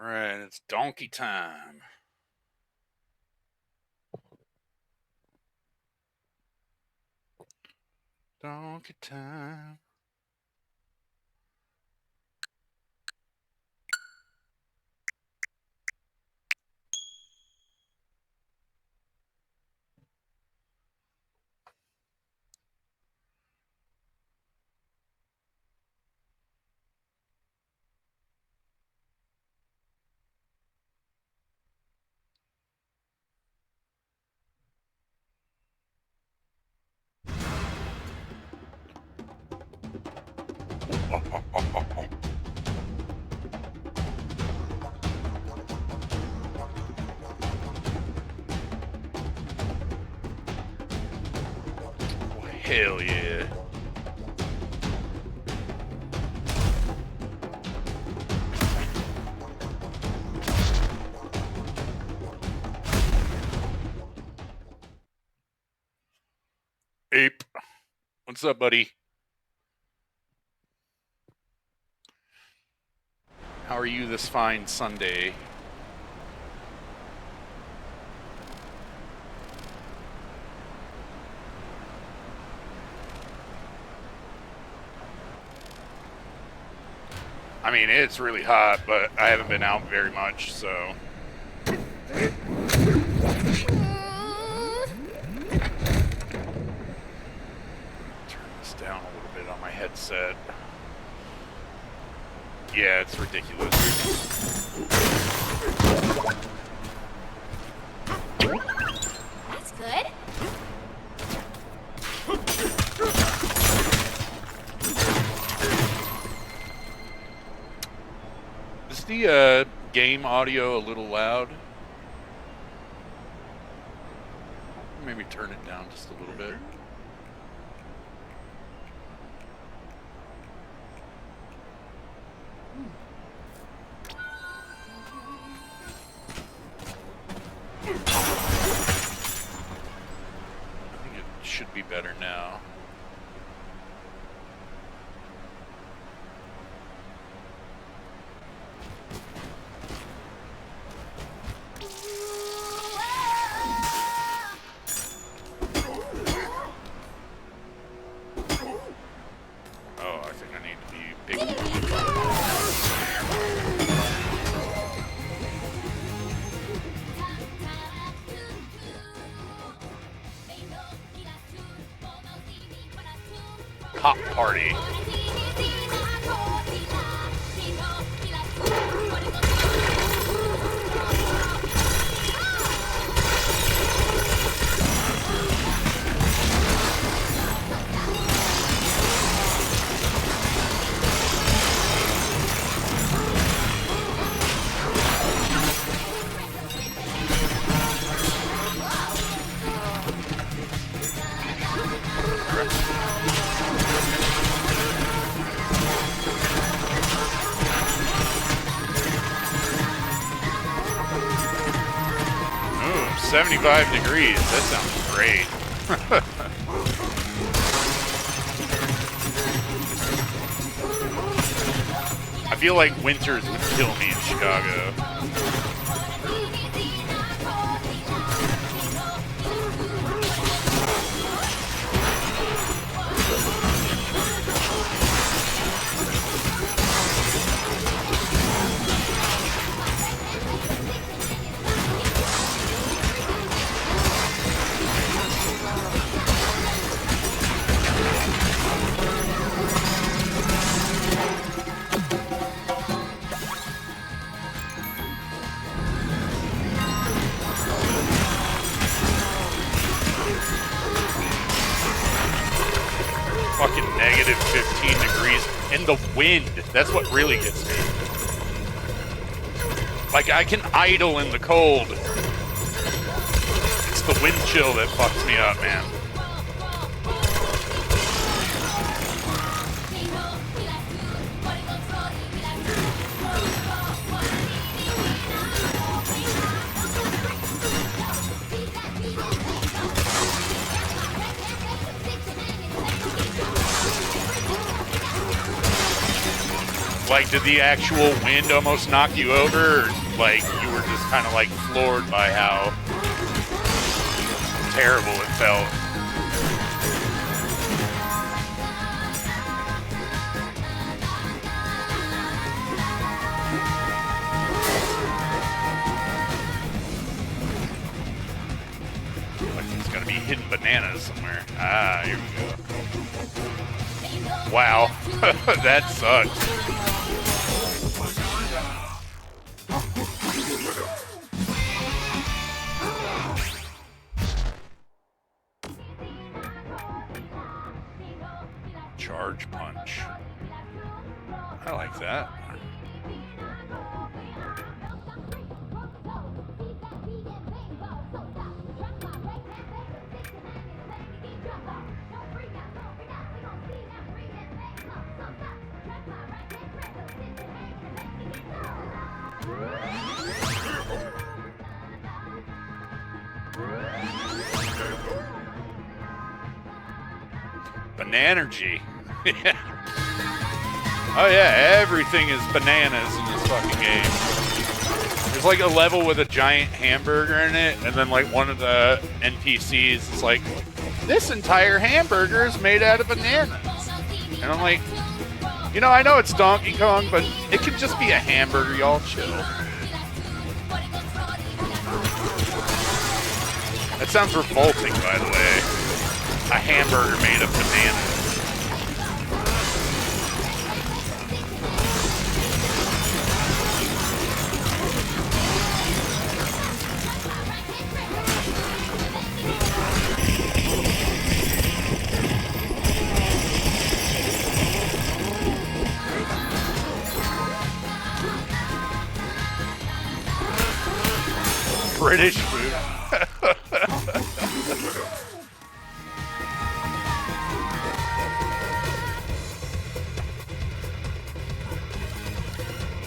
Alright, it's donkey time. Donkey time. Hell yeah. Ape. What's up, buddy? How are you this fine Sunday? I mean, it's really hot, but I haven't been out very much, so... Turn this down a little bit on my headset. Yeah, it's ridiculous. That's good. Is the game audio a little loud? Maybe turn it down just a little bit. I think it should be better now. Oh, I think I need to be big. Hot party. Ooh, 75 degrees. That sounds great. I feel like winters would kill me in Chicago. Fucking negative 15 degrees. And the wind. That's what really gets me. Like, I can idle in the cold. It's the wind chill that fucks me up, man. Like, did the actual wind almost knock you over? Or, like, you were just kind of, like, floored by how terrible it felt? Like, there's gotta be hidden bananas somewhere. Ah, here we go. Wow, that sucks. Charge punch. I like that. Bananergy. Oh yeah, everything is bananas in this fucking game. There's like a level with a giant hamburger in it, and then like one of the NPCs is like, this entire hamburger is made out of bananas. And I'm like, you know, I know it's Donkey Kong, but it could just be a hamburger, y'all chill. That sounds revolting, by the way. A hamburger made of bananas. British food.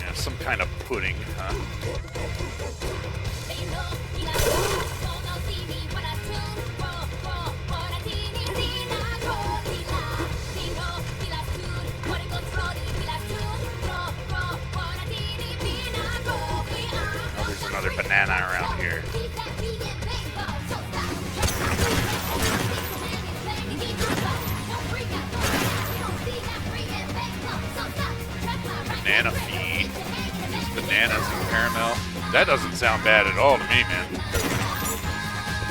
Yeah, some kind of pudding, huh? Oh, there's another banana around here. Banana feed. Bananas and caramel. That doesn't sound bad at all to me, man.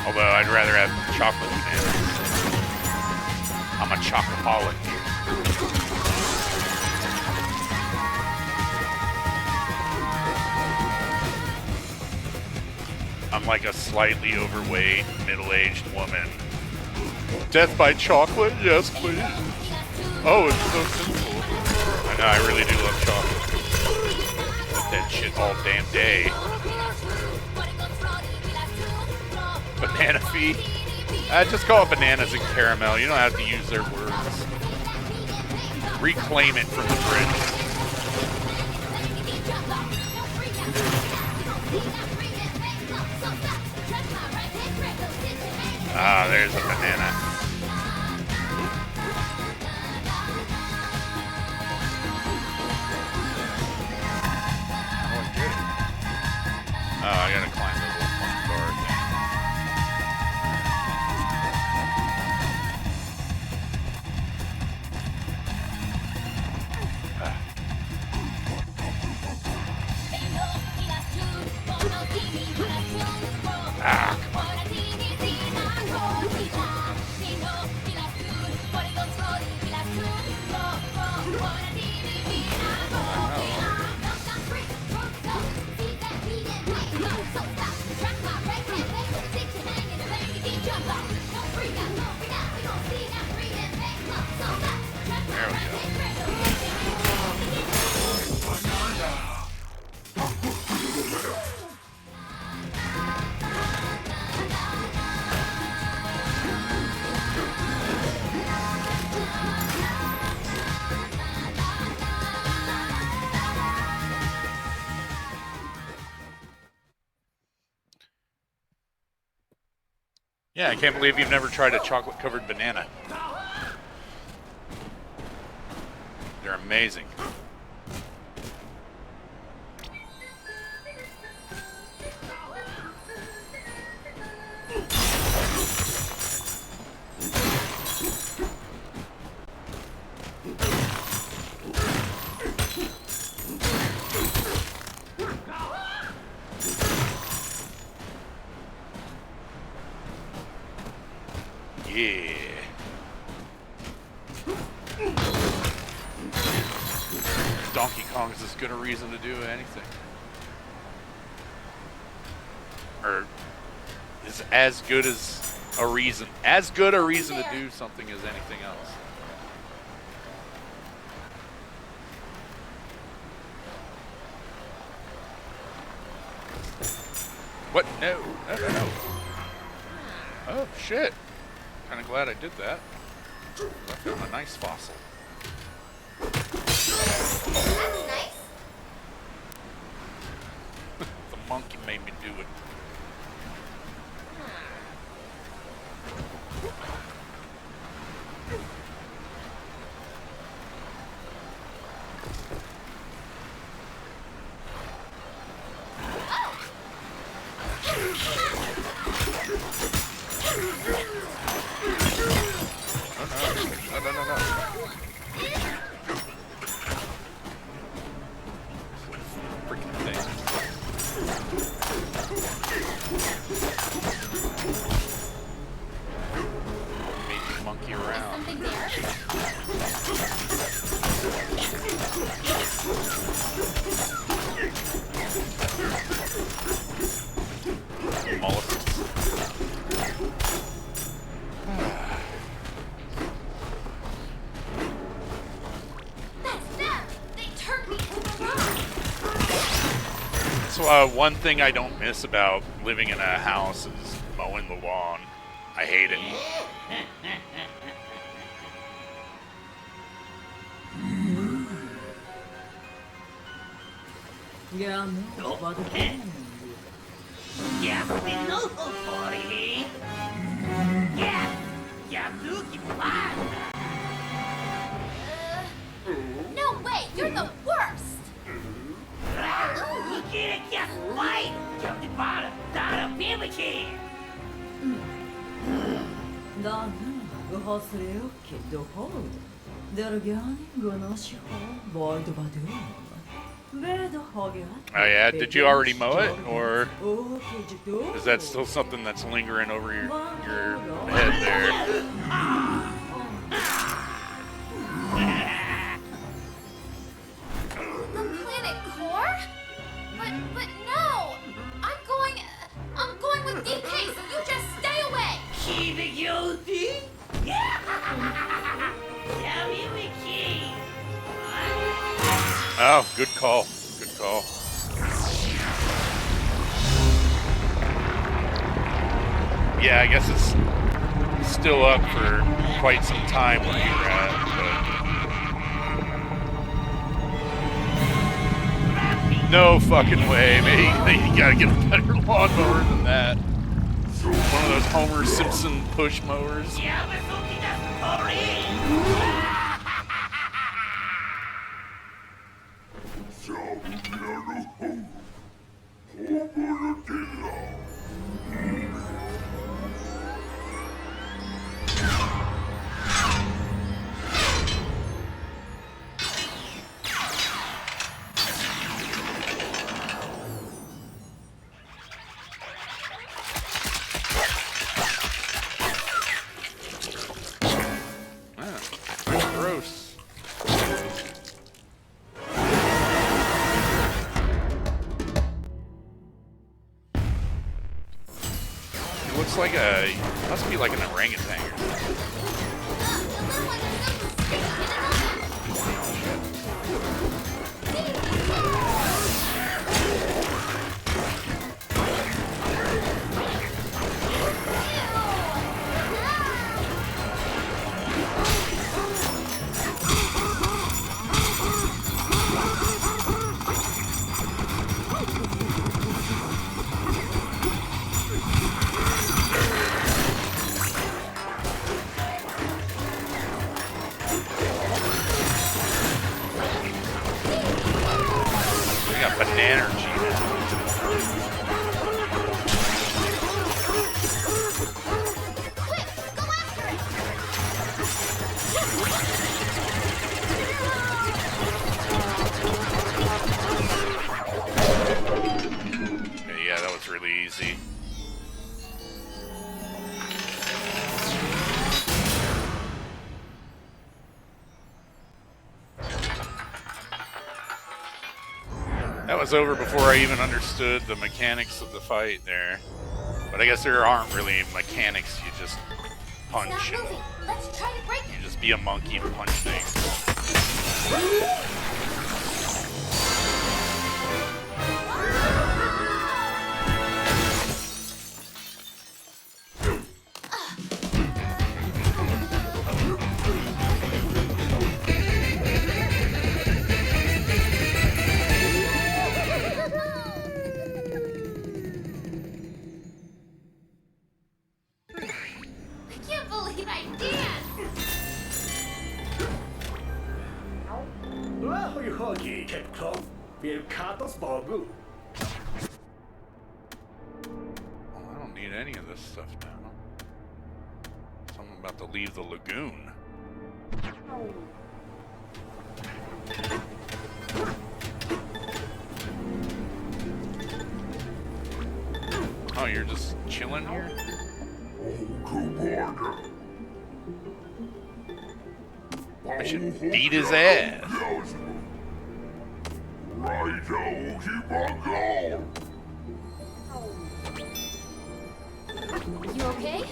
Although I'd rather have chocolate bananas. I'm a chocoholic. I'm like a slightly overweight, middle-aged woman. Death by chocolate? Yes, please. Oh, it's so simple. I know, I really do love chocolate. Eat that shit all damn day. Banana feed? Just call it bananas and caramel. You don't have to use their words. Reclaim it from the Brits. Ah, there's a banana. Oh, I gotta climb the little punk bar thing. Ah, come on. There we go. Yeah, I can't believe you've never tried a chocolate-covered banana. They're amazing. Yeah. Donkey Kong is as good a reason to do anything. Or is as good as a reason. As good a reason to do something as anything else. What? No. No, no, no. Oh, shit. Kind of glad I did that. I found a nice fossil. That's nice. The monkey made me do it. No, no, no, no, no. Freaking thing. Made me monkey around. Something there. Mollusks. That's them. They turned me into a rock. So one thing I don't miss about living in a house is mowing the lawn. I hate it. Yeah, no, but again. Yeah, no party. Yeah, looking fun. No way. You're the worst. You can't just fight. Jump the bottom, down a baby can. 나는 의학을 기도 hold. 내려가는 것이 뭐도 봐도. Oh yeah, did you already mow it, or is that still something that's lingering over your head there? The planet core? But no. I'm going with DK, so you just stay away. Keep it guilty. Tell me we keep. Oh, good call. Good call. Yeah, I guess it's still up for quite some time where you're at, but no fucking way, man. You gotta get a better lawnmower than that. One of those Homer Simpson push mowers. Yeah, but something that's Gross. It looks like must be like an orangutan or something. The little one is so easy. That was over before I even understood the mechanics of the fight there. But I guess there aren't really mechanics, you just punch It's not and moving. Let's try to break it. you just be a monkey and punch things. I can't believe I did. Well, you hockey, Captain. We'll cut us bamboo. Oh, I don't need any of this stuff now. So I'm about to leave the lagoon. Oh, you're just chilling here? I should beat his ass. You okay?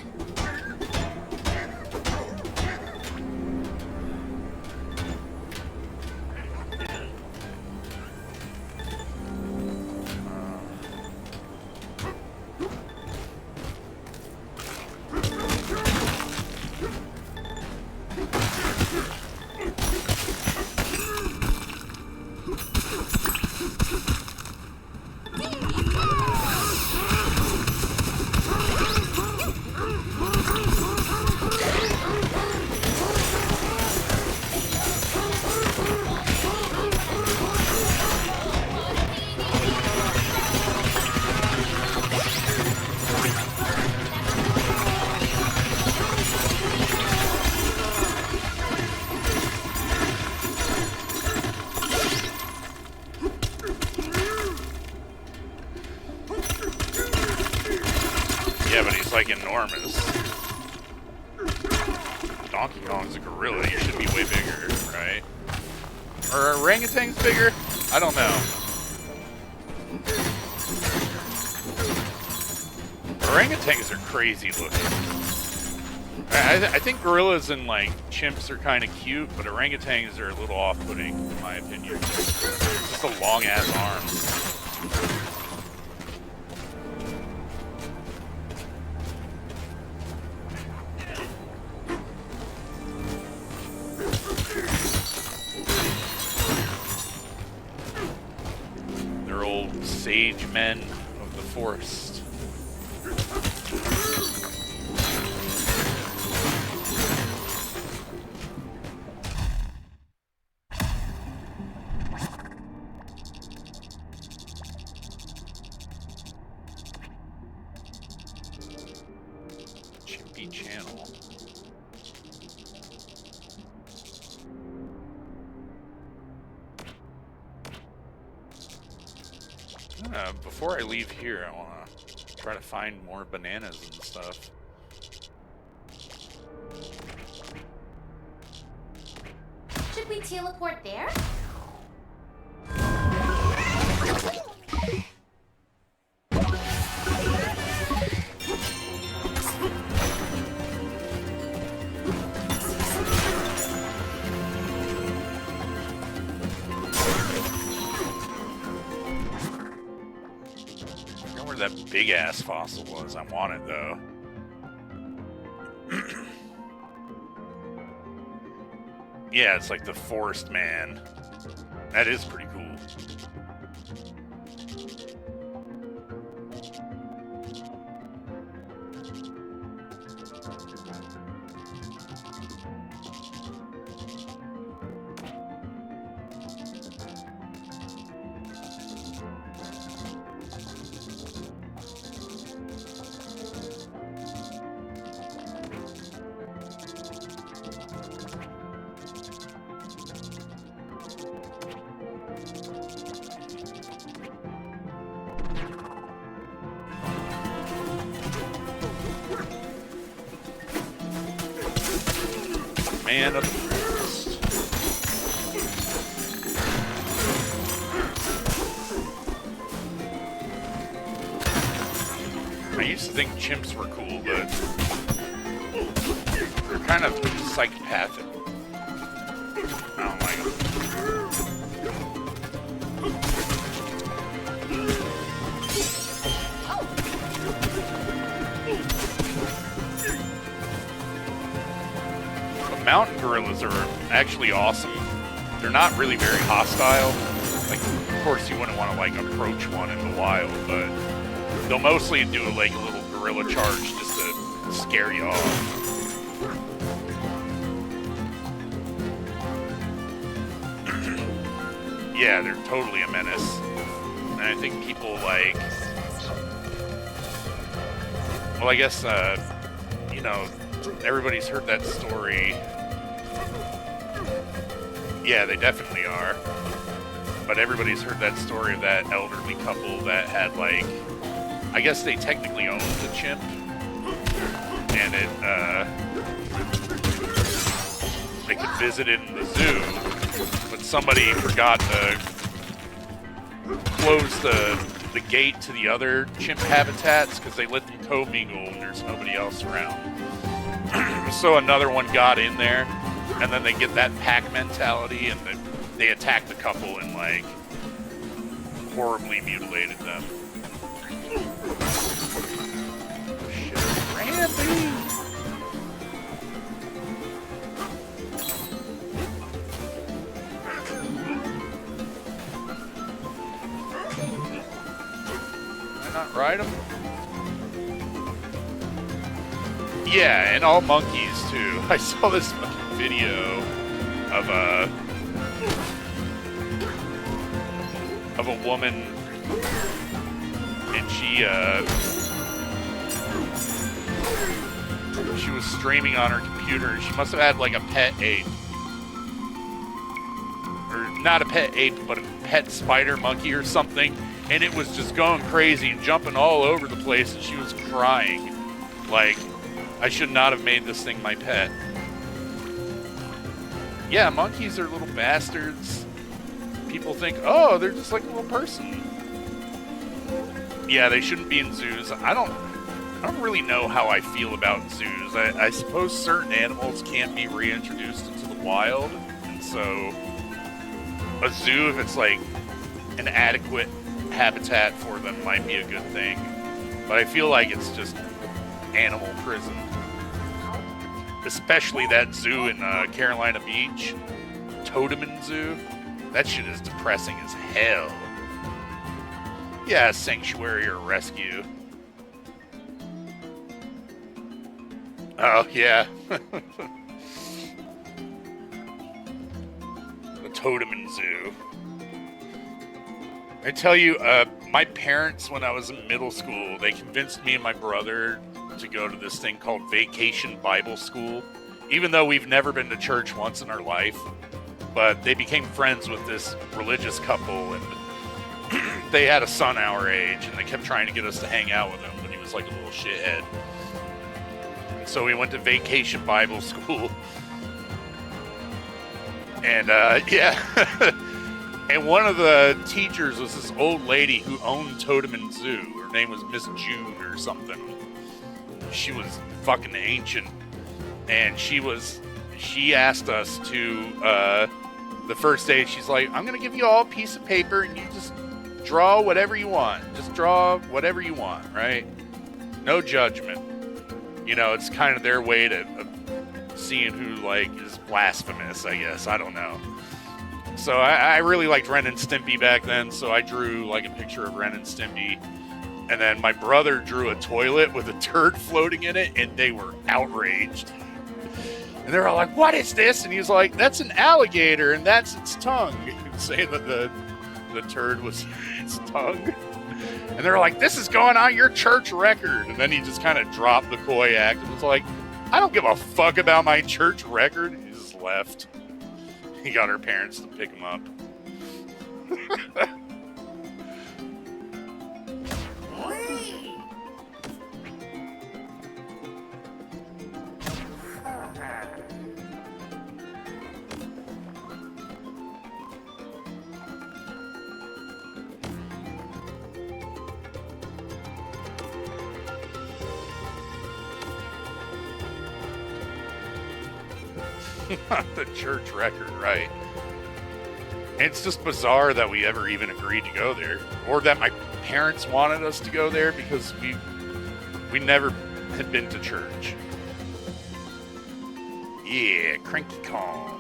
Yeah, but he's like enormous. Donkey Kong's a gorilla. You should be way bigger, right? Or orangutans bigger? I don't know. Orangutans are crazy looking. I think gorillas and like chimps are kind of cute, but orangutans are a little off-putting, in my opinion. Just the long-ass arms. They're old sage men of the forest. Chimpy Channel. Before I leave here, I want to try to find more bananas and stuff. Should we teleport there? I wonder where that big ass fossil was. I want it though. Yeah, it's like the forest man. That is pretty cool. Clan of the Forest. I used to think chimps were cool, but they're kind of psychopathic. I don't like them. But mountain gorillas are actually awesome. They're not really very hostile. Like, of course, you wouldn't want to like approach one in the wild, but they'll mostly do like a little gorilla charge just to scare you off. Yeah, they're totally a menace. And I think people like... Well, I guess, you know, everybody's heard that story. Yeah, they definitely are. But everybody's heard that story of that elderly couple that had, like... I guess they technically owned the chimp. And it, they could visit it in the zoo. But somebody forgot to close the gate to the other chimp habitats because they let them commingle when there's nobody else around. So another one got in there, and then they get that pack mentality, and they attack the couple and like horribly mutilated them. Oh, shit. Rampy! Not ride them? Yeah, and all monkeys too. I saw this fucking video of a woman, and she was streaming on her computer. She must have had like a pet ape, or not a pet ape, but a pet spider monkey or something. And it was just going crazy and jumping all over the place, and she was crying. Like, I should not have made this thing my pet. Yeah, monkeys are little bastards. People think, oh, they're just like a little person. Yeah, they shouldn't be in zoos. I don't really know how I feel about zoos. I suppose certain animals can't be reintroduced into the wild. And so, a zoo, if it's like an adequate habitat for them, might be a good thing, but I feel like it's just animal prison. Especially that zoo in Carolina Beach, Toteman Zoo. That shit is depressing as hell. Yeah, a sanctuary or rescue. Oh yeah. The Toteman Zoo. I tell you, my parents, when I was in middle school, they convinced me and my brother to go to this thing called Vacation Bible School, even though we've never been to church once in our life. But they became friends with this religious couple, and they had a son our age, and they kept trying to get us to hang out with him, but he was like a little shithead. And so we went to Vacation Bible School. And, yeah... And one of the teachers was this old lady who owned Toteman Zoo. Her name was Miss June or something. She was fucking ancient. And she asked us to, the first day, she's like, I'm going to give you all a piece of paper and you just draw whatever you want. Just draw whatever you want, right? No judgment. You know, it's kind of their way to seeing who, like, is blasphemous, I guess. I don't know. So I really liked Ren and Stimpy back then, so I drew like a picture of Ren and Stimpy. And then my brother drew a toilet with a turd floating in it, and they were outraged. And they were all like, what is this? And he was like, that's an alligator, and that's its tongue. Saying that the turd was its tongue. And they were like, this is going on your church record. And then he just kind of dropped the coy act and was like, I don't give a fuck about my church record. He just left. He got her parents to pick him up. The church record, right. And it's just bizarre that we ever even agreed to go there. Or that my parents wanted us to go there because we never had been to church. Yeah, Cranky Kong.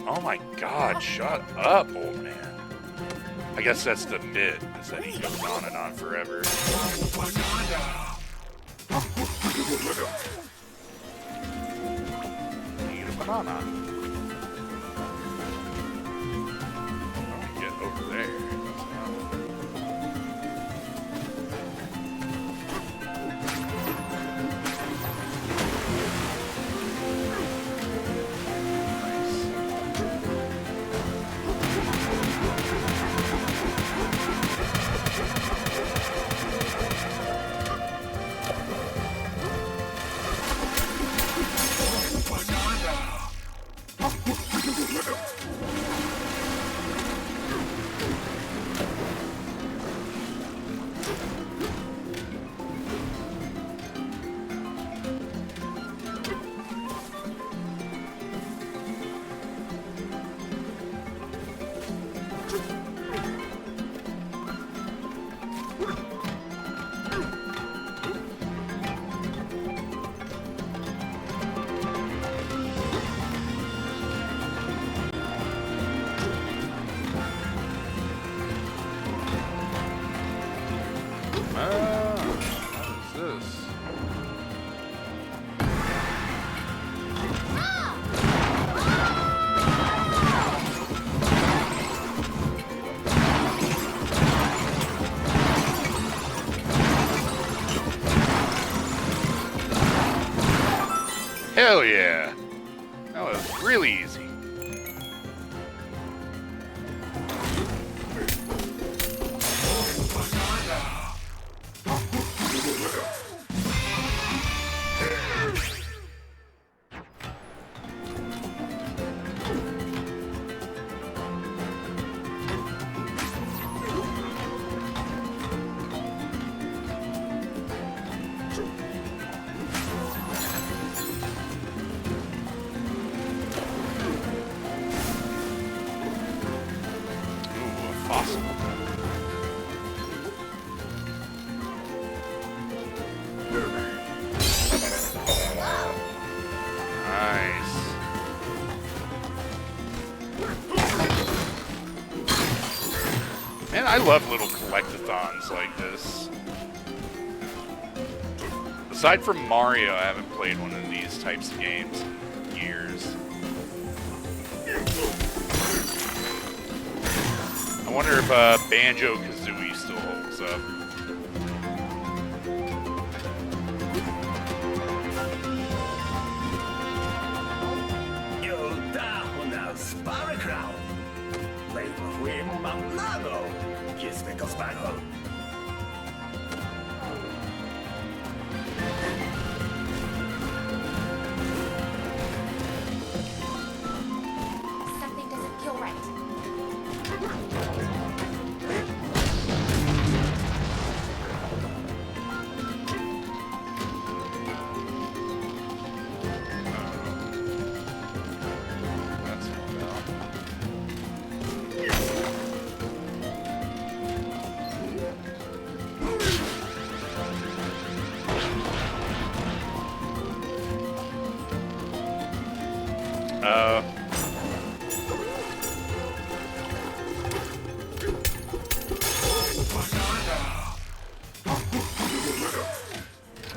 Oh my god, shut up, old man. I guess that's the bit, is that he goes on and on forever. Need a banana. Oh, get over there. Hell yeah! That was really easy. Man, I love little collectathons like this. Aside from Mario, I haven't played one of these types of games in years. I wonder if Banjo-Kazooie still holds up. Something doesn't feel right.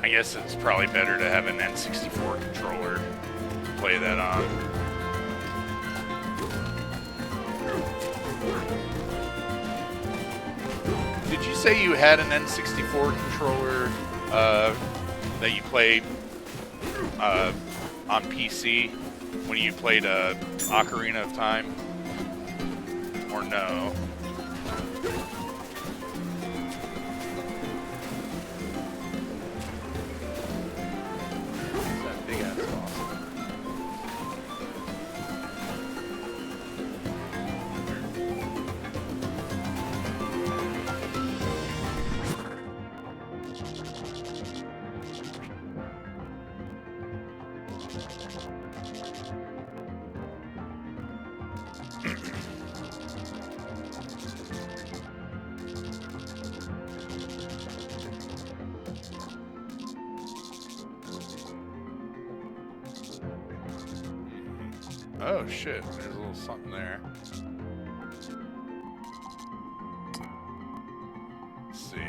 I guess it's probably better to have an N64 controller to play that on. Did you say you had an N64 controller that you played on PC when you played Ocarina of Time? Or no? That big ass boss. Oh shit, there's a little something there. Let's see.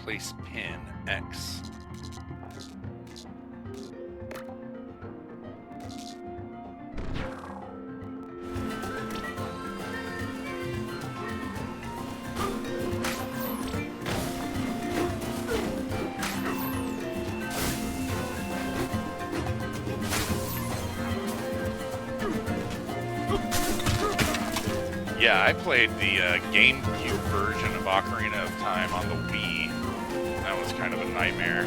Place pin X. Yeah, I played the GameCube version of Ocarina of Time on the Wii. That was kind of a nightmare.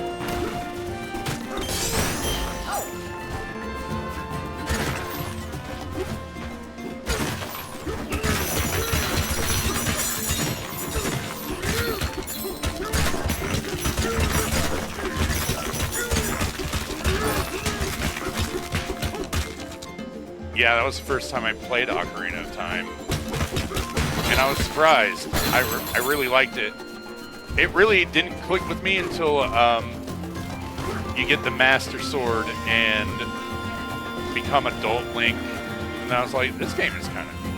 Yeah, that was the first time I played Ocarina of Time. And I was surprised. I really liked it. It really didn't click with me until you get the Master Sword and become Adult Link. And I was like, this game is kind of cool.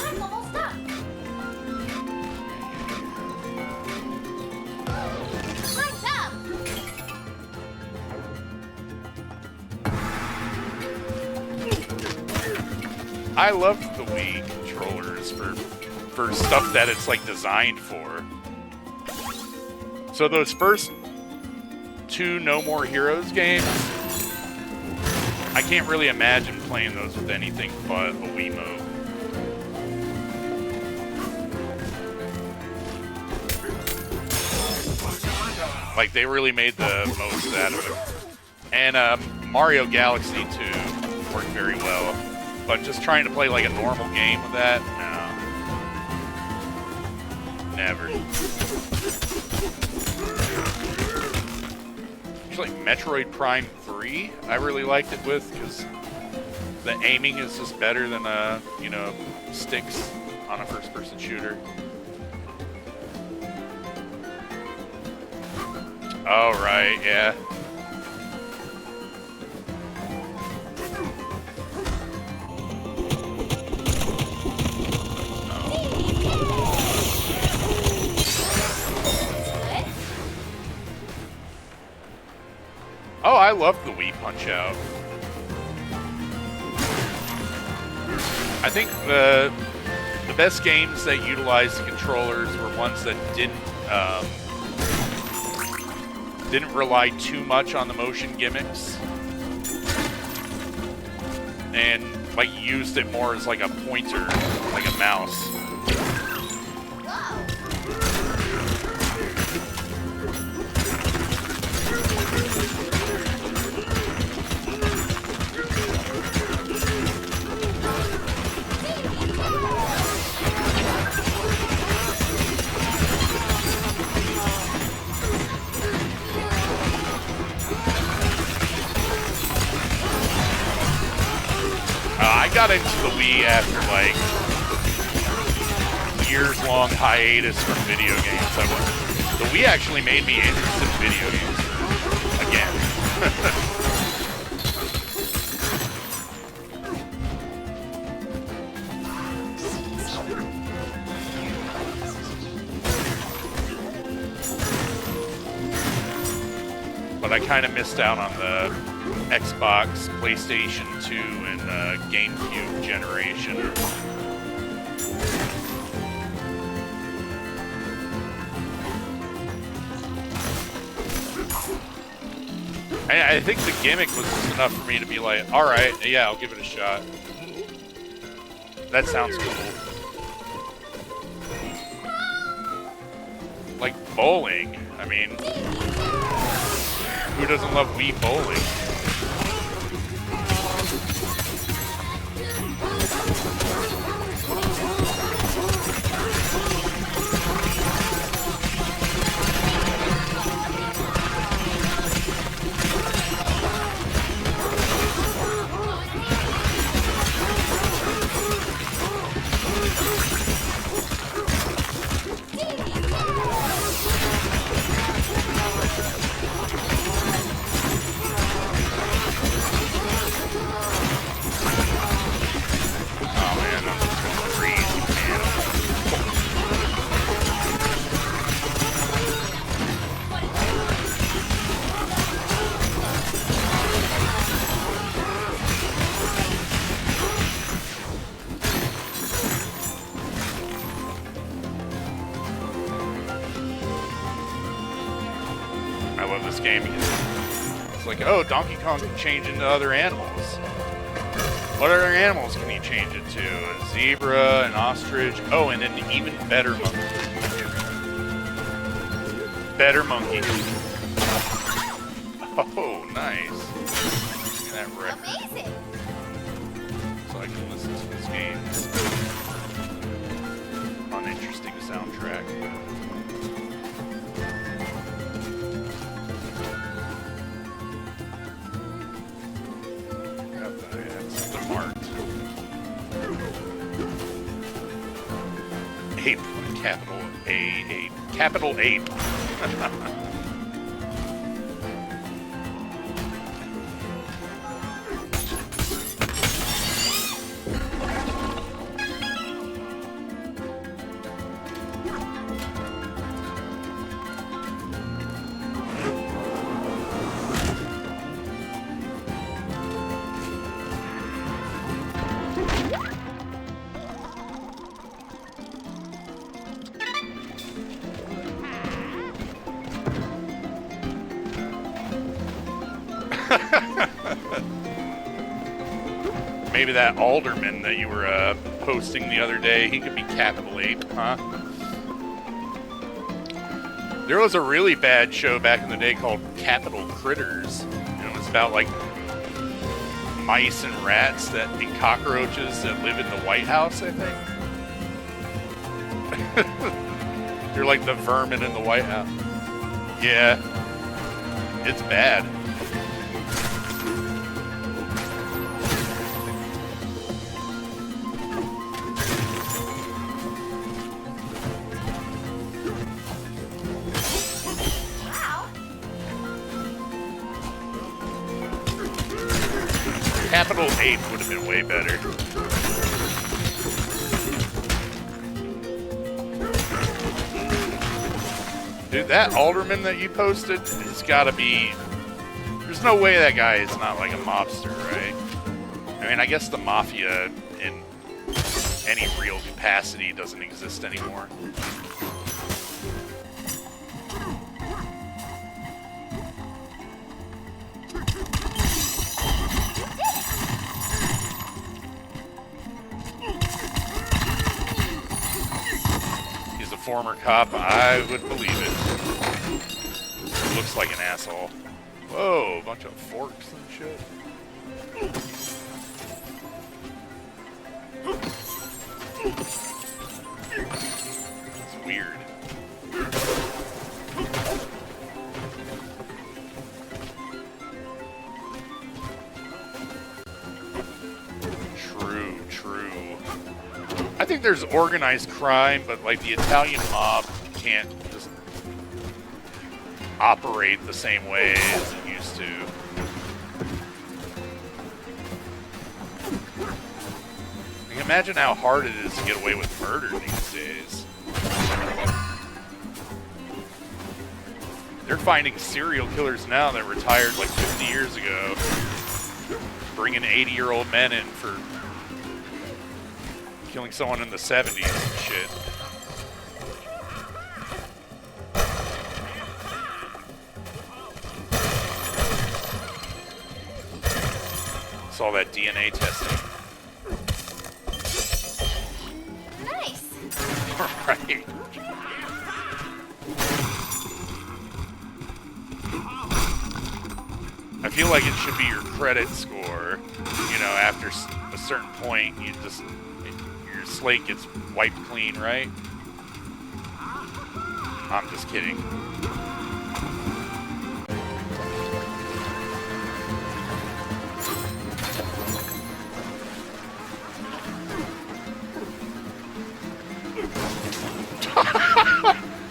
I'm almost up. Time's up. I loved the Wii controllers for stuff that it's like designed for. So those first two No More Heroes games, I can't really imagine playing those with anything but a Wiimote. Like, they really made the most out of it. And Mario Galaxy 2 worked very well. But just trying to play like a normal game with that, no. Never. Actually, Metroid Prime 3, I really liked it with, because the aiming is just better than, you know, sticks on a first-person shooter. Oh, right, yeah. Oh, I love the Wii Punch-Out. I think the best games that utilized the controllers were ones that didn't rely too much on the motion gimmicks, and like used it more as like a pointer, like a mouse. I got into the Wii after like years-long hiatus from video games. The Wii actually made me interested in video games again. But I kind of missed out on the Xbox, PlayStation 2, and GameCube generation. I think the gimmick was just enough for me to be like, alright, yeah, I'll give it a shot. That sounds cool. Like bowling. I mean, who doesn't love Wii bowling? love this game because it's like, oh, Donkey Kong can change into other animals. What other animals can he change it to? A zebra, an ostrich, oh, and an even better monkey. Better monkey. Oh, nice. Look at that record. Amazing. So I can listen to this game's uninteresting soundtrack. Something marked. Ape, capital A, ape, capital ape. Maybe that alderman that you were posting the other day, he could be capital ape, huh? There was a really bad show back in the day called Capital Critters. And it was about like mice and rats and cockroaches that live in the White House, I think. They're like the vermin in the White House. Yeah. It's bad. Capital Ape would have been way better. Dude, that alderman that you posted has got to be... There's no way that guy is not like a mobster, right? I mean, I guess the mafia in any real capacity doesn't exist anymore. Former cop, I would believe it. He looks like an asshole. Whoa, a bunch of forks and shit. It's weird. True. I think there's organized crime, but like the Italian mob can't just operate the same way as it used to. Like, imagine how hard it is to get away with murder these days. They're finding serial killers now that retired like 50 years ago, bringing 80-year-old men in for killing someone in the 70s and shit. Saw that DNA testing. Nice. Right. I feel like it should be your credit score. You know, after a certain point, you just... your slate gets wiped clean, right? I'm just kidding.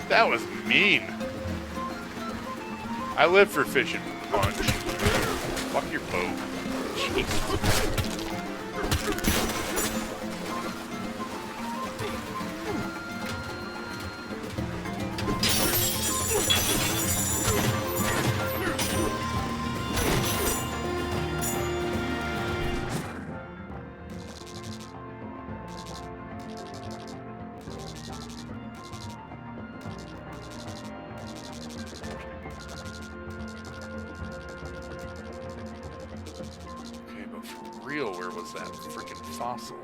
That was mean. I live for fish and punch. Fuck your boat. Jesus. real, where was that freaking fossil?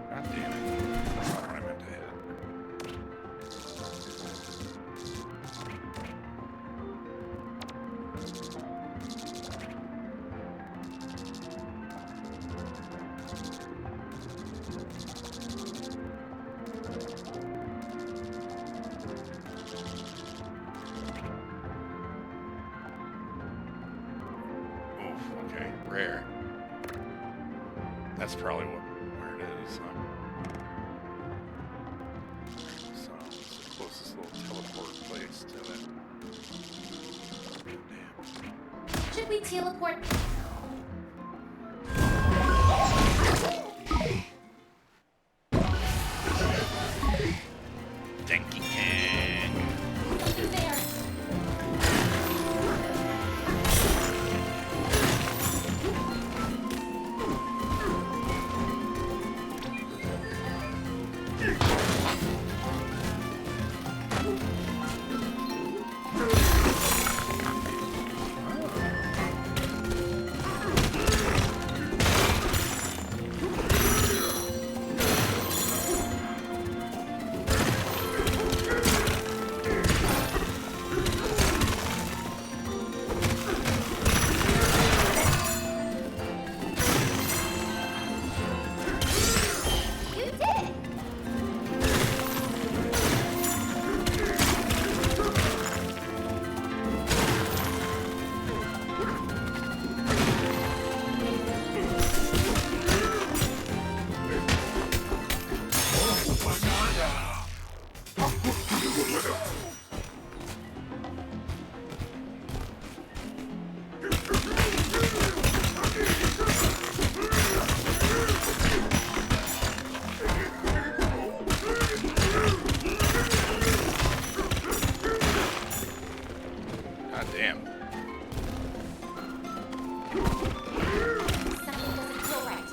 God damn it. That's not what I meant to hit. Oof, okay, rare. That's probably where it is. So it's the closest little teleport place to it. Damn. Should we teleport? Dinky King. There. You did it. God damn. Something doesn't feel right.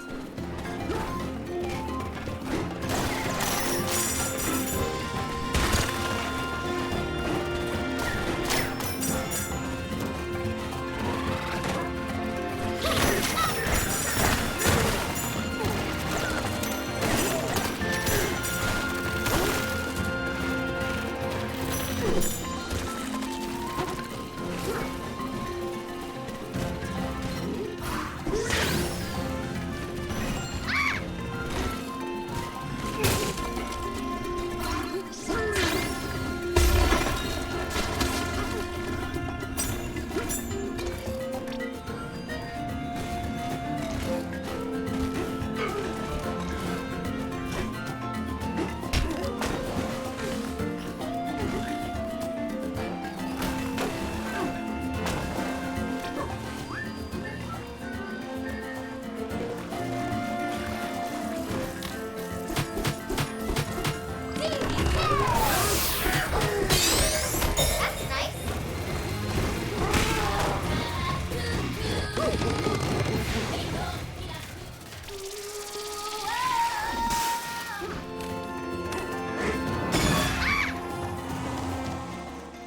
That's nice.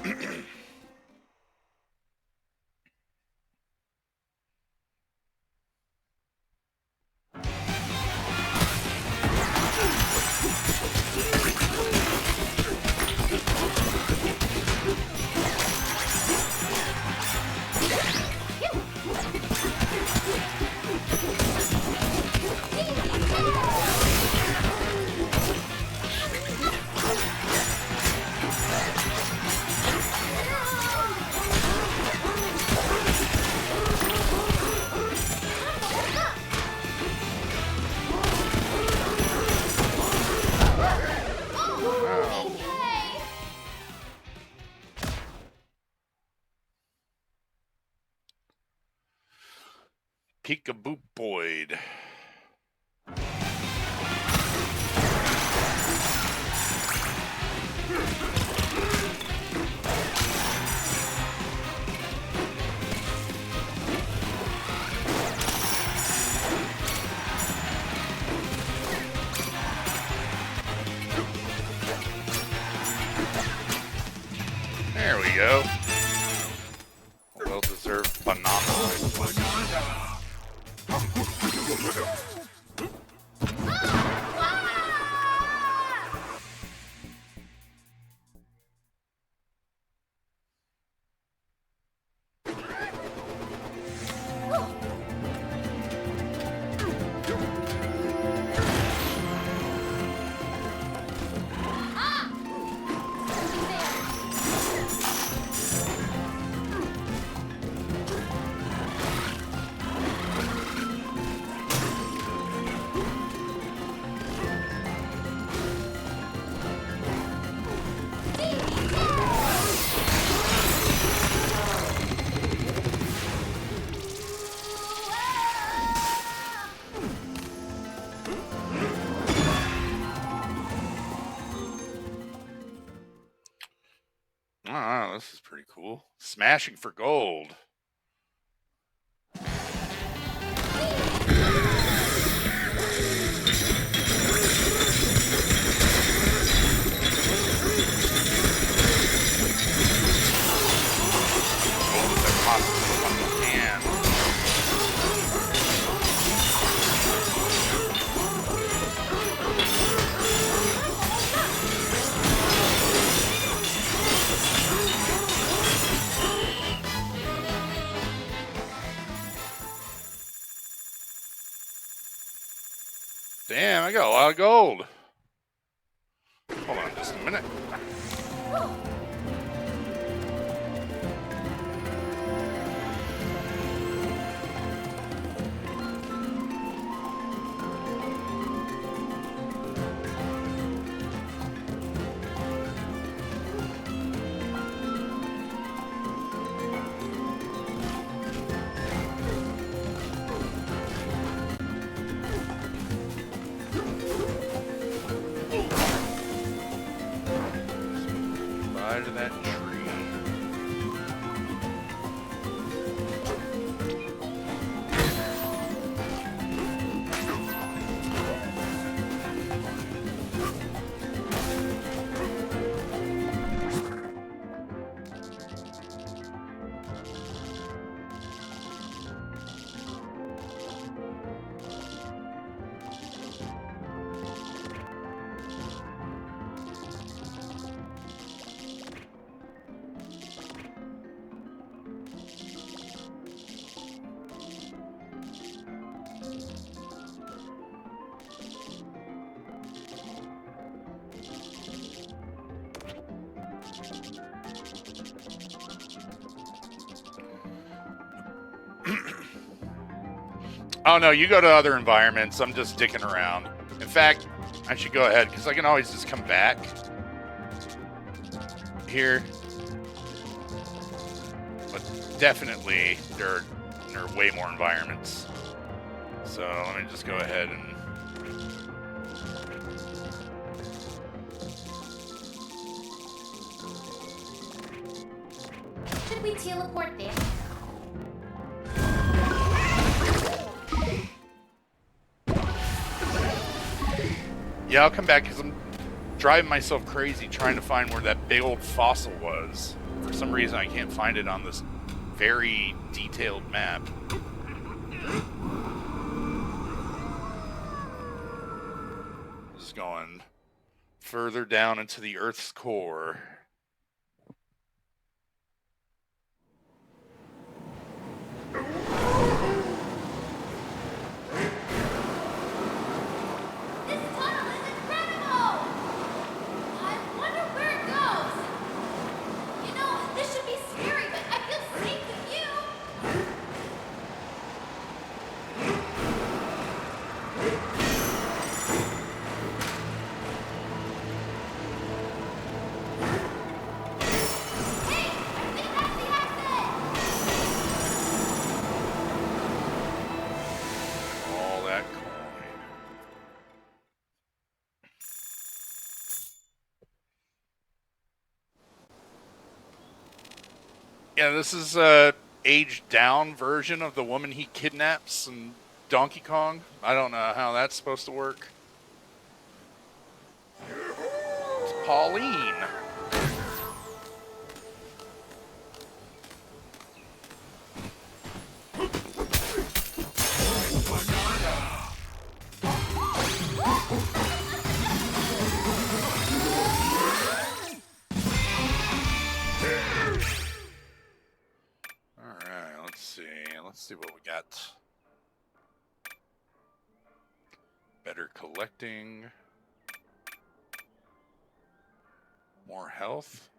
Yay. Peekaboo Boyd. Oh, this is pretty cool. Smashing for gold. Gold is a possible one can. Damn, I got a lot of gold. Hold on just a minute. Bye to that tree. Oh no, you go to other environments. I'm just dicking around. In fact, I should go ahead because I can always just come back here. But definitely there are way more environments. So let me just go ahead and Should we teleport there? yeah, I'll come back because I'm driving myself crazy trying to find where that big old fossil was. For some reason, I can't find it on this very detailed map. Just going further down into the Earth's core. This tunnel is incredible! I wonder where it goes. You know, this should be scary, but I feel safe with you. Hey, I think that's the exit. All that coin. Yeah, this is a aged down version of the woman he kidnaps in Donkey Kong. I don't know how that's supposed to work. It's Pauline. let's see what we got. Better collecting. More health.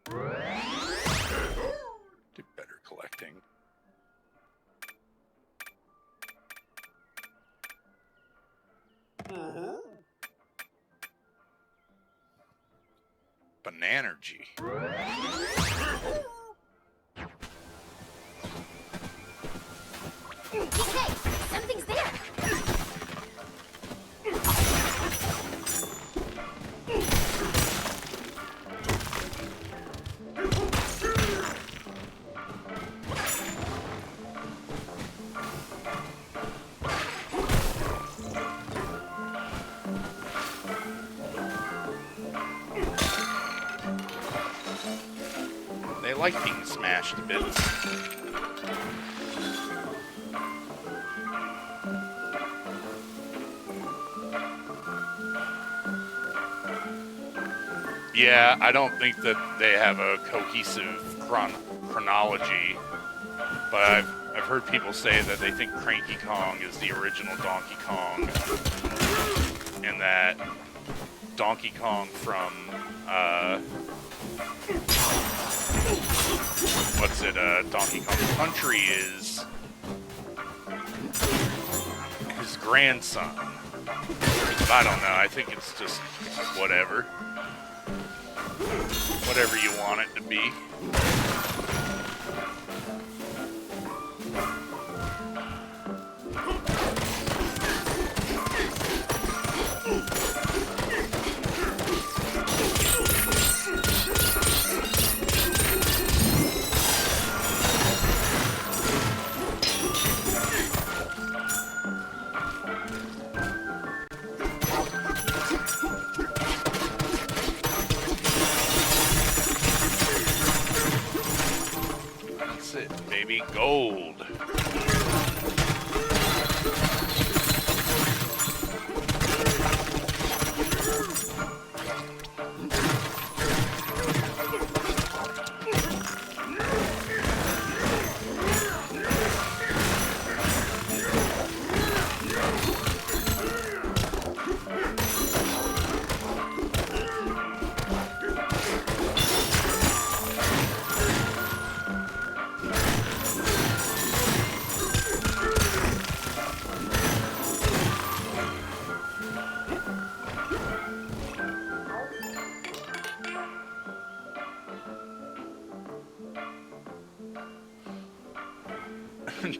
Do better collecting. Bananergy. DK, something's there. They like being smashed to bits. Yeah, I don't think that they have a cohesive chronology, but I've heard people say that they think Cranky Kong is the original Donkey Kong, and that Donkey Kong from Donkey Kong Country is his grandson. But I don't know. I think it's just whatever. Whatever you want it to be. Baby, gold.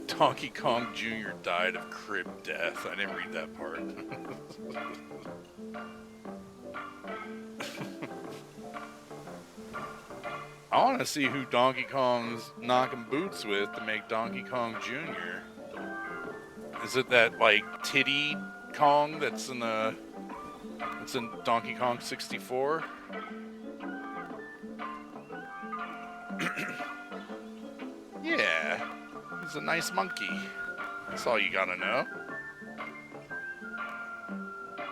Donkey Kong Jr. died of crib death. I didn't read that part. I want to see who Donkey Kong's knocking boots with to make Donkey Kong Jr. Is it that, like, titty Kong that's in Donkey Kong 64? Yeah. He's a nice monkey. That's all you gotta know.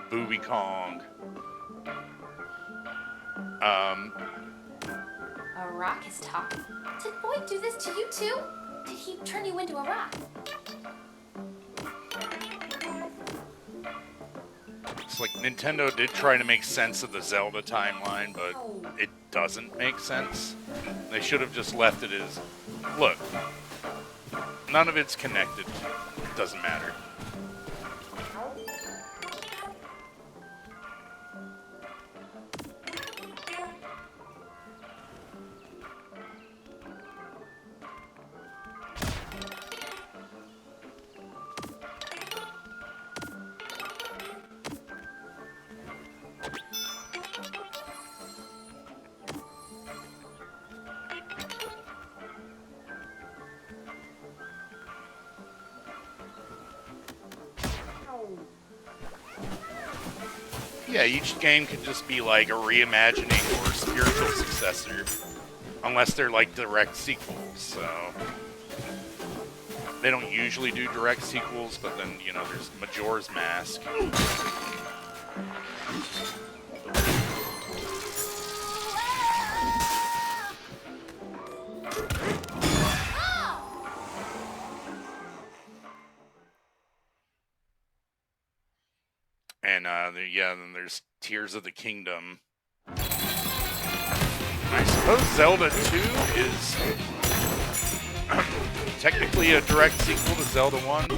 Booby Kong. A rock is talking. Did Boyd do this to you too? Did he turn you into a rock? It's like Nintendo did try to make sense of the Zelda timeline, but it doesn't make sense. They should have just left it as, look, none of it's connected. It doesn't matter. Yeah, each game could just be like a reimagining or spiritual successor, unless they're like direct sequels, so they don't usually do direct sequels, but then, you know, there's Majora's Mask. And yeah, then there's Tears of the Kingdom. I suppose Zelda 2 is technically a direct sequel to Zelda 1, but...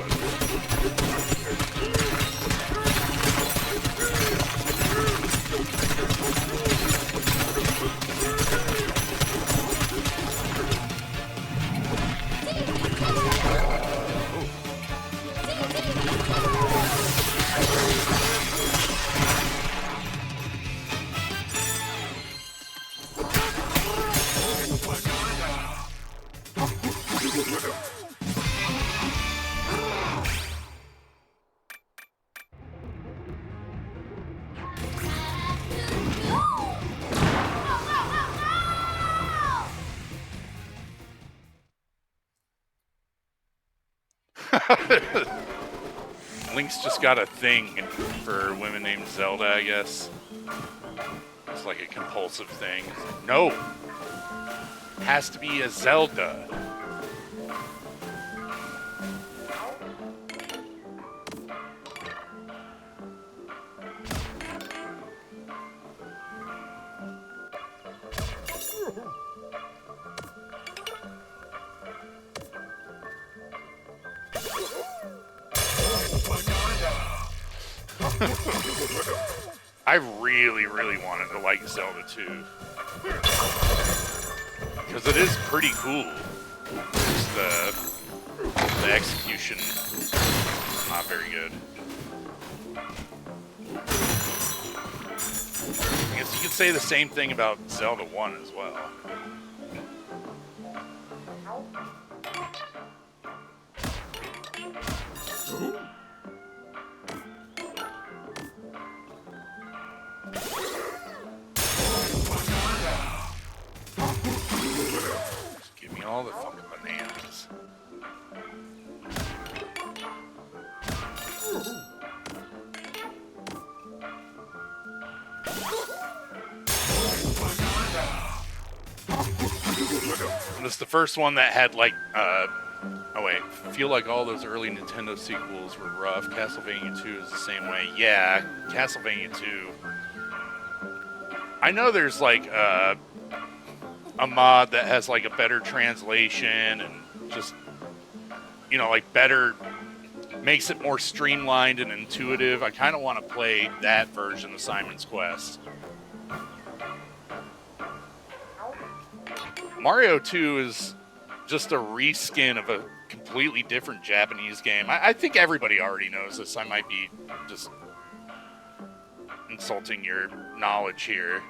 Link's just got a thing for women named Zelda, I guess. It's like a compulsive thing. No! Has to be a Zelda. I really, really wanted to like Zelda 2. Because it is pretty cool. Just the execution, not very good. I guess you could say the same thing about Zelda 1 as well. Give me all the fucking bananas. This is the first one that had like, oh wait, feel like all those early Nintendo sequels were rough. Castlevania 2 is the same way. Yeah, Castlevania 2. I know there's like a mod that has like a better translation and just, you know, like better, makes it more streamlined and intuitive. I kind of want to play that version of Simon's Quest. Mario 2 is just a reskin of a completely different Japanese game. I think everybody already knows this. I might be just insulting your knowledge here.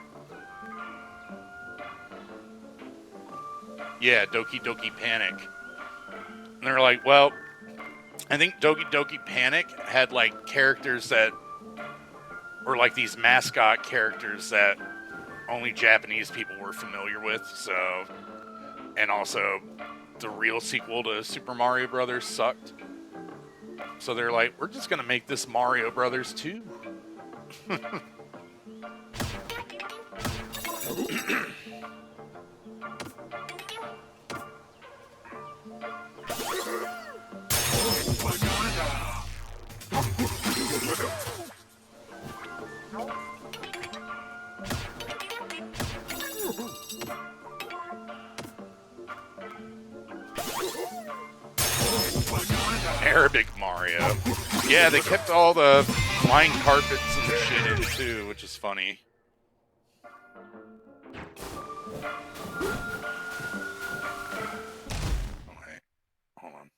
Yeah, Doki Doki Panic. And they're like, well, I think Doki Doki Panic had like characters that were like these mascot characters that only Japanese people were familiar with, so, and also the real sequel to Super Mario Brothers sucked. So they're like, we're just gonna make this Mario Brothers 2. Arabic Mario. Yeah, they kept all the flying carpets and shit in too, which is funny. Okay, hold on.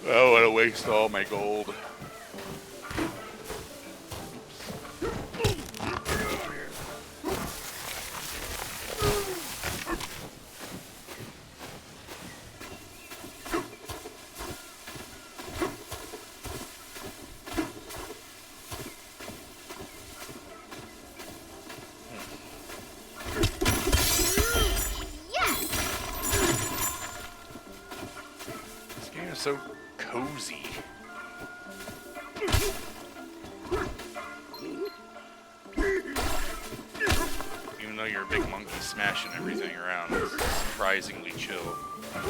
Oh, what a waste of all my gold. This game is so cozy. Even though you're a big monkey smashing everything around, it's surprisingly chill. I'm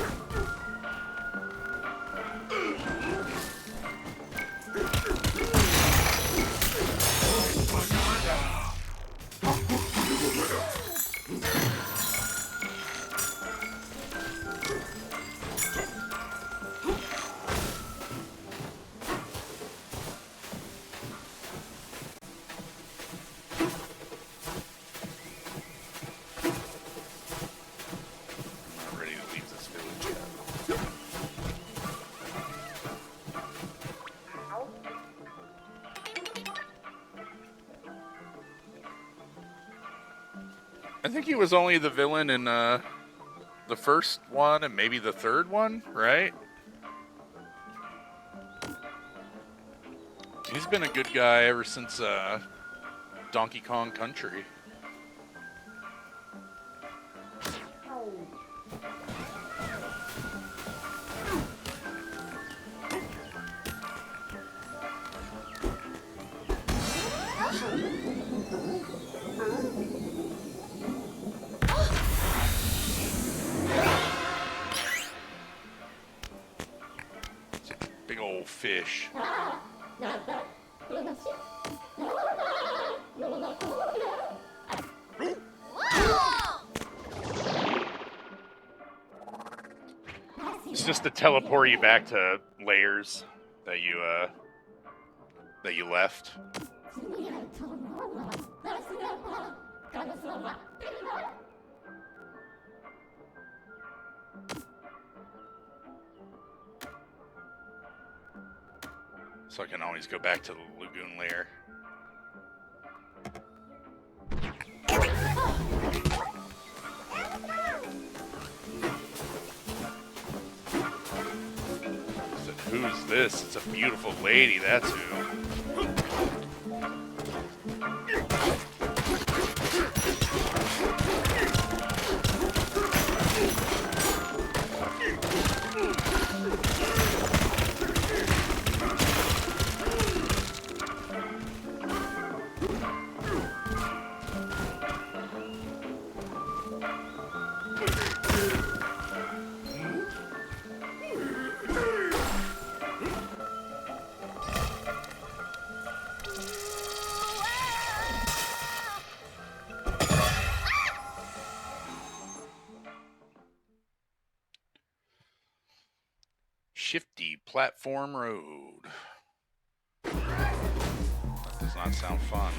not ready to leave this village yet. I think he was only the villain in the first one and maybe the third one, right? He's been a good guy ever since Donkey Kong Country. Big old fish. It's just to teleport you back to layers that you left. So I can always go back to the lagoon layer. I said, who's this? It's a beautiful lady, that's who. Shifty platform road. That does not sound fun.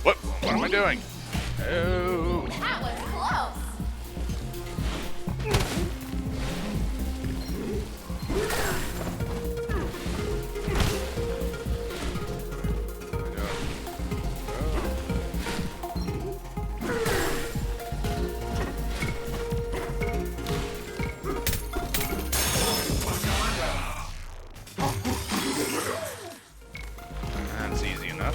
What am I doing? Oh. That was close. That's easy enough.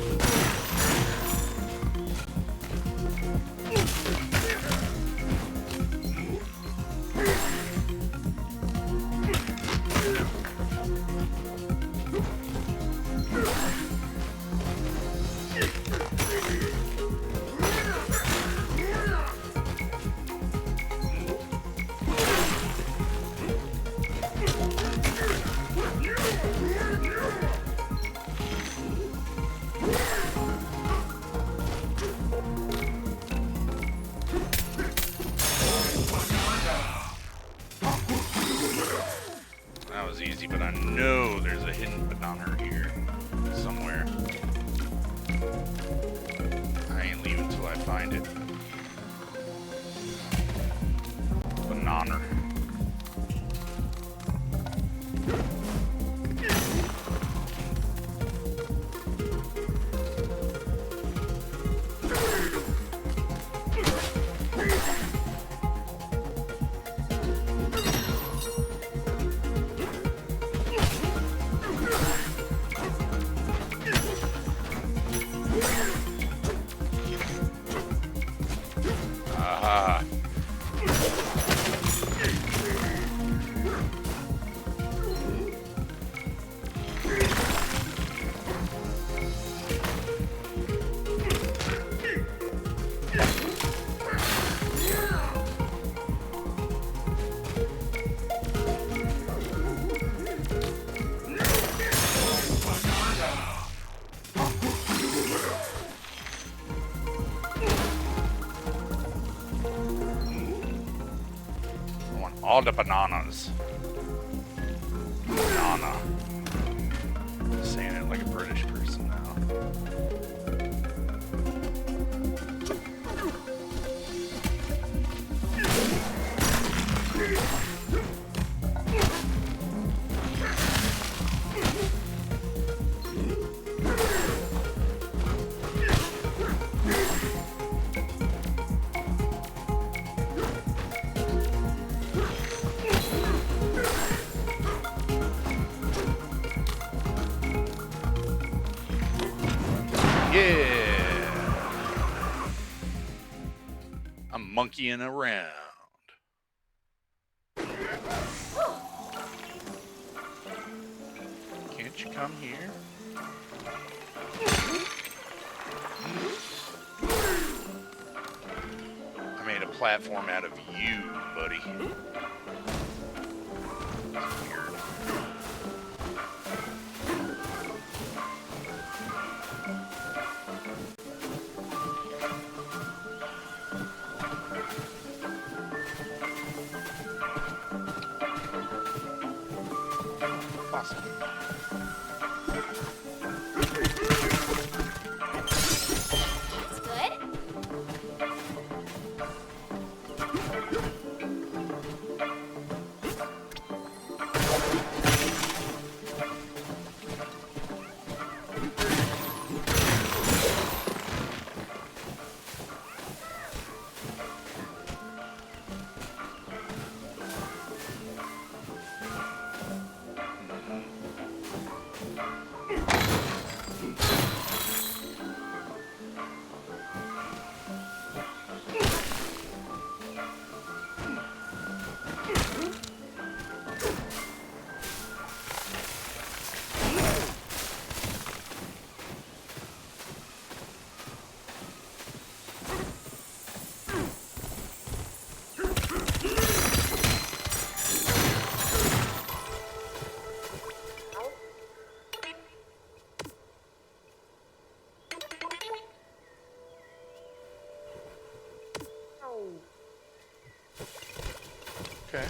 crazy, but I know there's a hidden banana here somewhere. I ain't leaving till I find it. Banana. Aha. I want all the bananas. Banana. I'm saying it like a British person now. Yeah. I'm monkeying around. Can't you come here? I made a platform out of you, buddy. Weird. Awesome. That's good. Okay.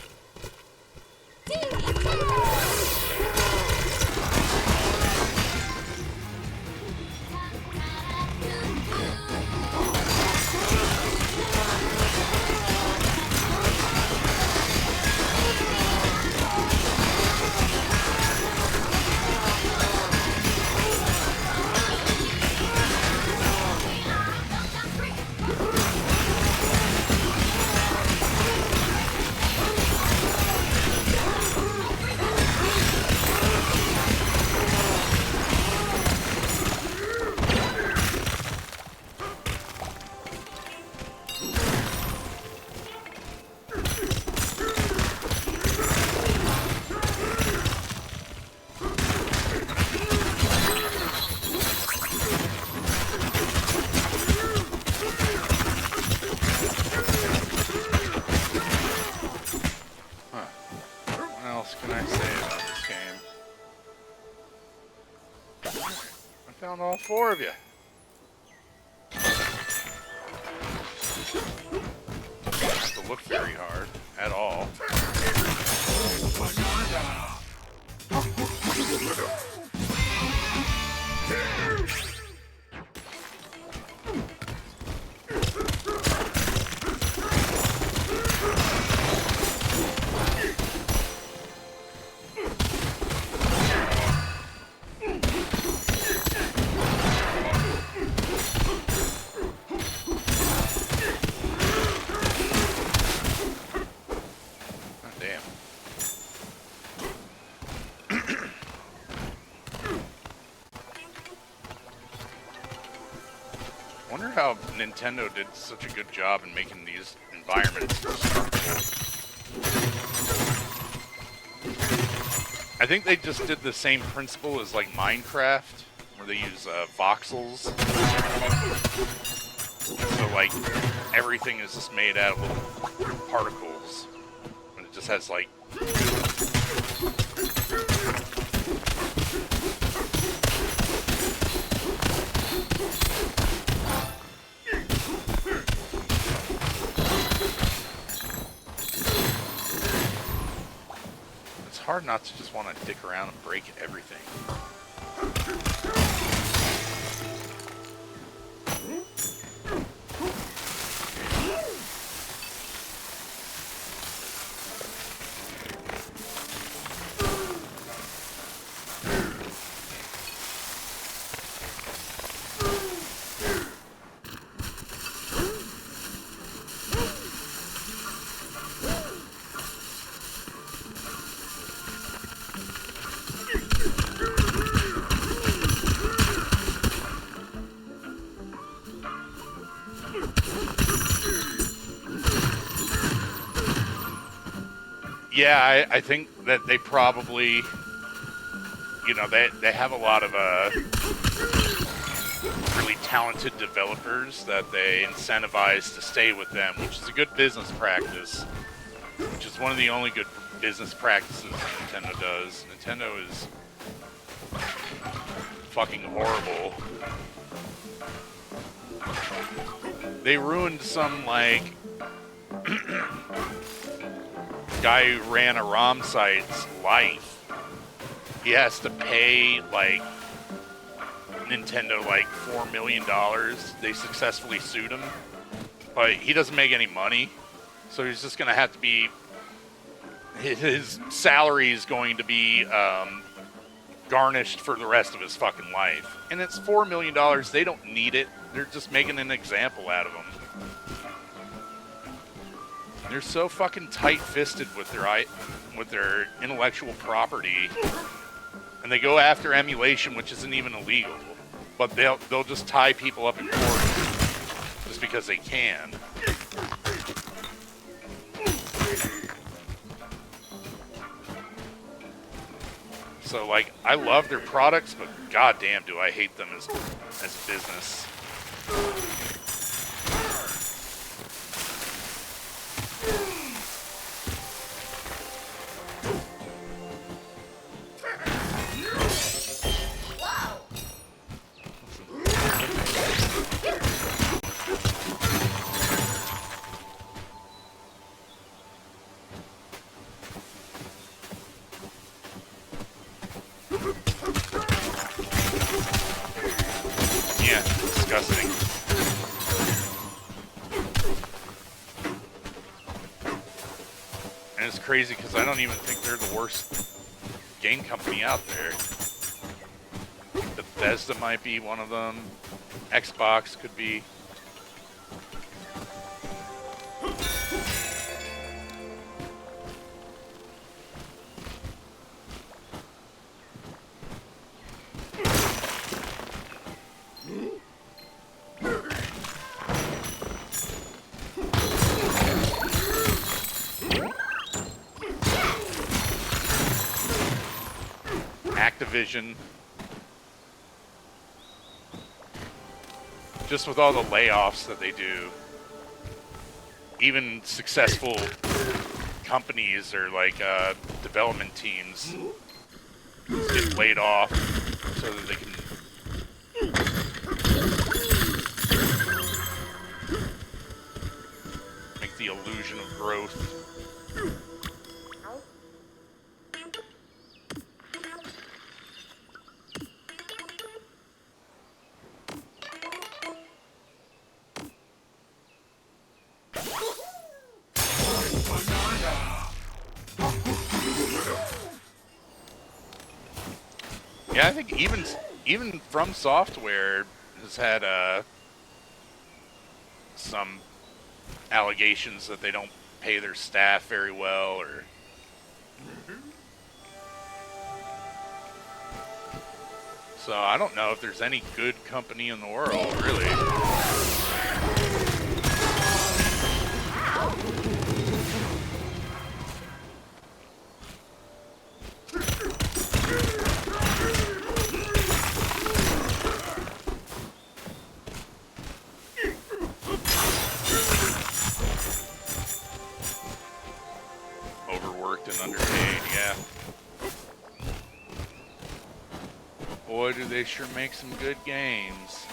Found all four of you. Don't have to look very hard at all. Damn. Wonder how Nintendo did such a good job in making these environments. I think they just did the same principle as like Minecraft, where they use voxels. So like everything is just made out of little particles, and it just has like. It's hard not to just want to dick around and break everything. Yeah, I think that they probably, you know, they have a lot of really talented developers that they incentivize to stay with them, which is a good business practice, which is one of the only good business practices Nintendo does. Nintendo is fucking horrible. They ruined some, like, guy who ran a ROM site's life. He has to pay, like, Nintendo, like, $4 million. They successfully sued him, but he doesn't make any money, so he's just going to have to be... His salary is going to be garnished for the rest of his fucking life. And it's $4 million. They don't need it. They're just making an example out of him. They're so fucking tight-fisted with their intellectual property, and they go after emulation, which isn't even illegal. But they'll just tie people up in court just because they can. So, like, I love their products, but goddamn, do I hate them as business. Yeah, disgusting. And it's crazy because I don't even think they're the worst game company out there. Bethesda might be one of them. Xbox could be. Activision. Just with all the layoffs that they do, even successful companies or like development teams get laid off so that they can make the illusion of growth. Yeah, I think even From Software has had some allegations that they don't pay their staff very well, or so I don't know if there's any good company in the world, really. Overworked and underpaid, yeah. Boy, do they sure make some good games.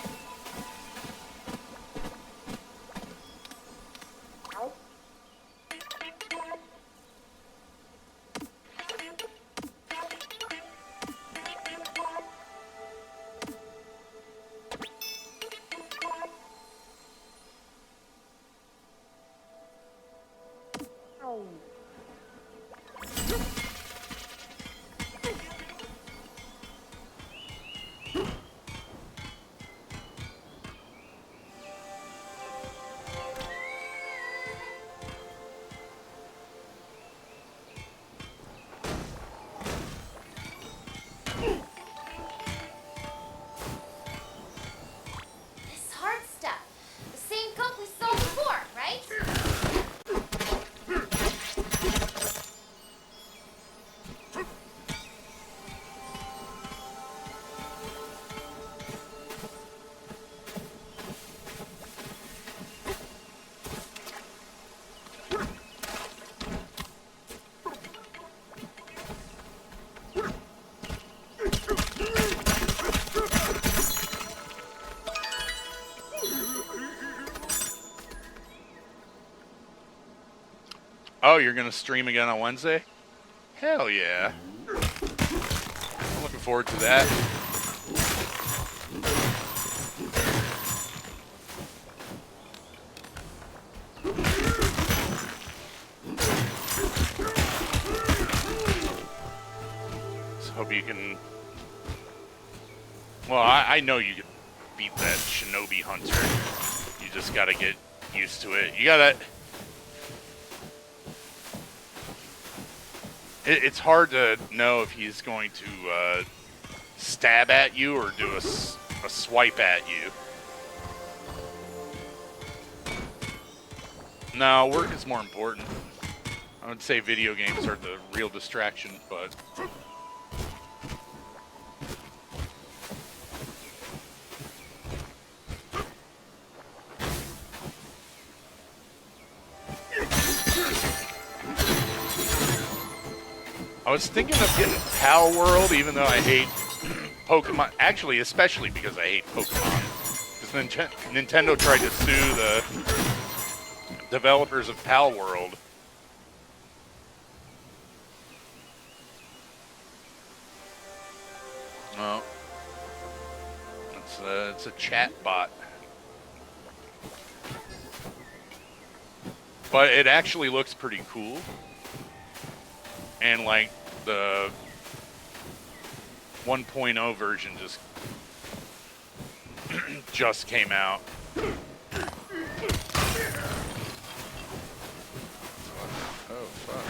This hard stuff. The same coat we saw before, right? Oh, you're gonna stream again on Wednesday? Hell yeah. I'm looking forward to that. So hope you can... Well, I know you can beat that Shinobi Hunter. You just gotta get used to it. You gotta... It's hard to know if he's going to stab at you or do a swipe at you. No, work is more important. I would say video games are the real distraction, but... I was thinking of getting Pal World, even though I hate Pokemon. Actually, especially because I hate Pokemon. Because Nintendo tried to sue the developers of Pal World. Oh. It's a chat bot. But it actually looks pretty cool. And like the 1.0 version just came out. Oh fuck.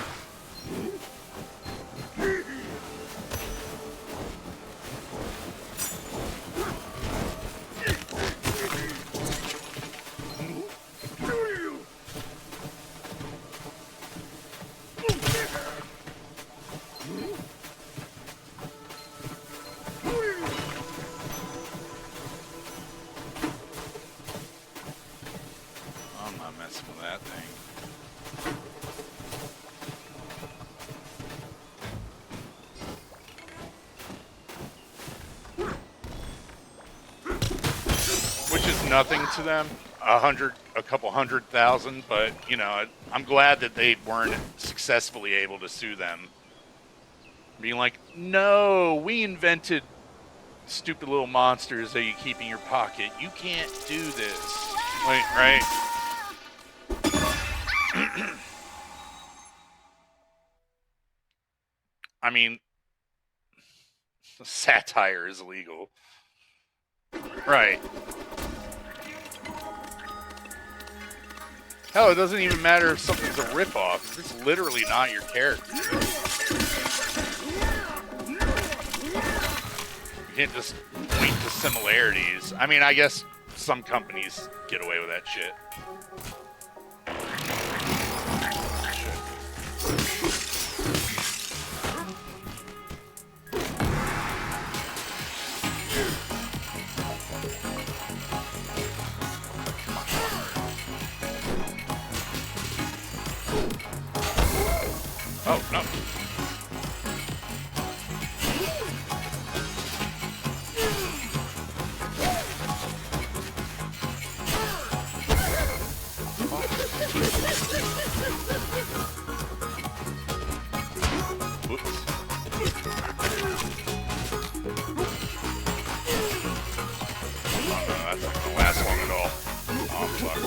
I'm not messing with that thing. Which is nothing to them, a couple 100,000, but you know, I'm glad that they weren't successfully able to sue them. Being like, no, we invented stupid little monsters that you keep in your pocket. You can't do this. Like, right? I mean, Satire is legal. Right. Hell, it doesn't even matter if something's a ripoff. It's literally not your character. You can't just point to similarities. I mean, I guess some companies get away with that shit. Oh, no. Whoops. Oh, no, that's not gonna last long at all. Oh, fuck.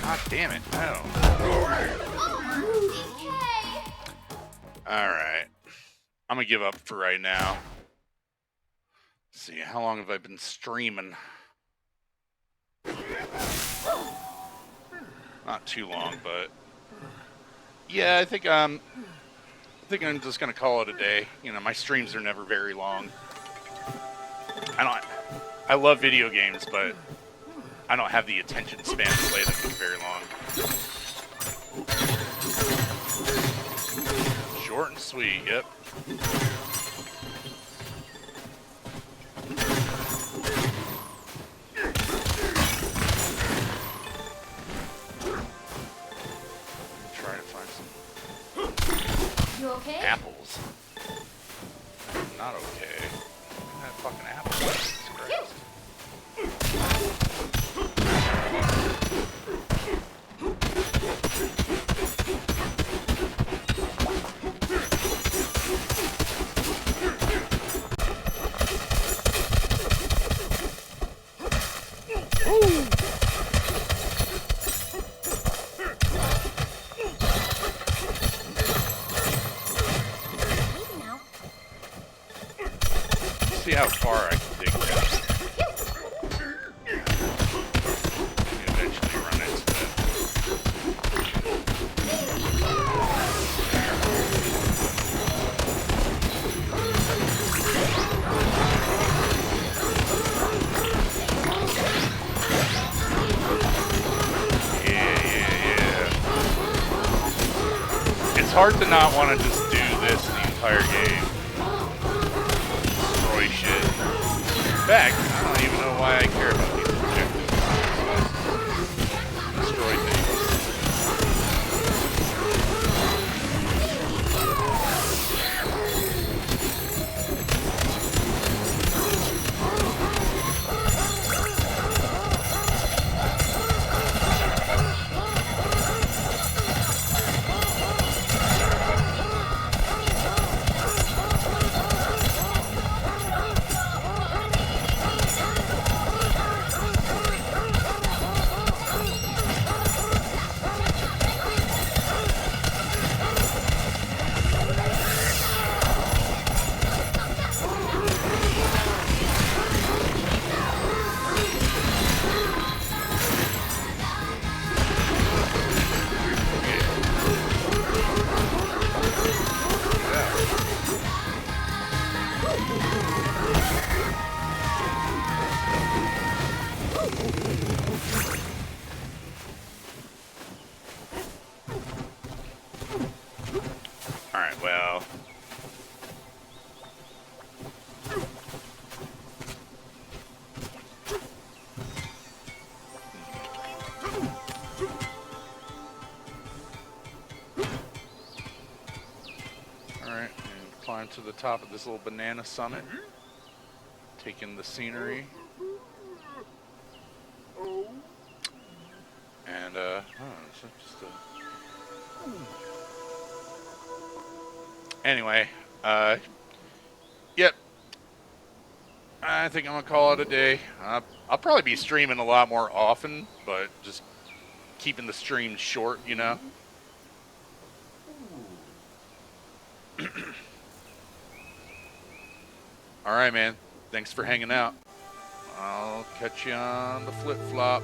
God damn it, no. Alright. I'm gonna give up for right now. Let's see, how long have I been streaming? Not too long, but yeah, I think I'm just gonna call it a day. You know, my streams are never very long. I love video games, but I don't have the attention span to play them for very long. Short and sweet, yep. Try to find some You okay? apples. Not okay. That fucking apple. Jesus Christ. See how far I can dig this. Eventually run into Yeah. It's hard to not want to just do this the entire game. Destroy shit. In fact, I don't even know why I care about these objectives. Destroy things. Alright, well. Alright, and climb to the top of this little banana summit. Take in the scenery. And, I don't know, so just, anyway, yep. I think I'm gonna call it a day. I'll probably be streaming a lot more often, but just keeping the stream short, you know? Alright, man. Thanks for hanging out. I'll catch you on the flip-flop.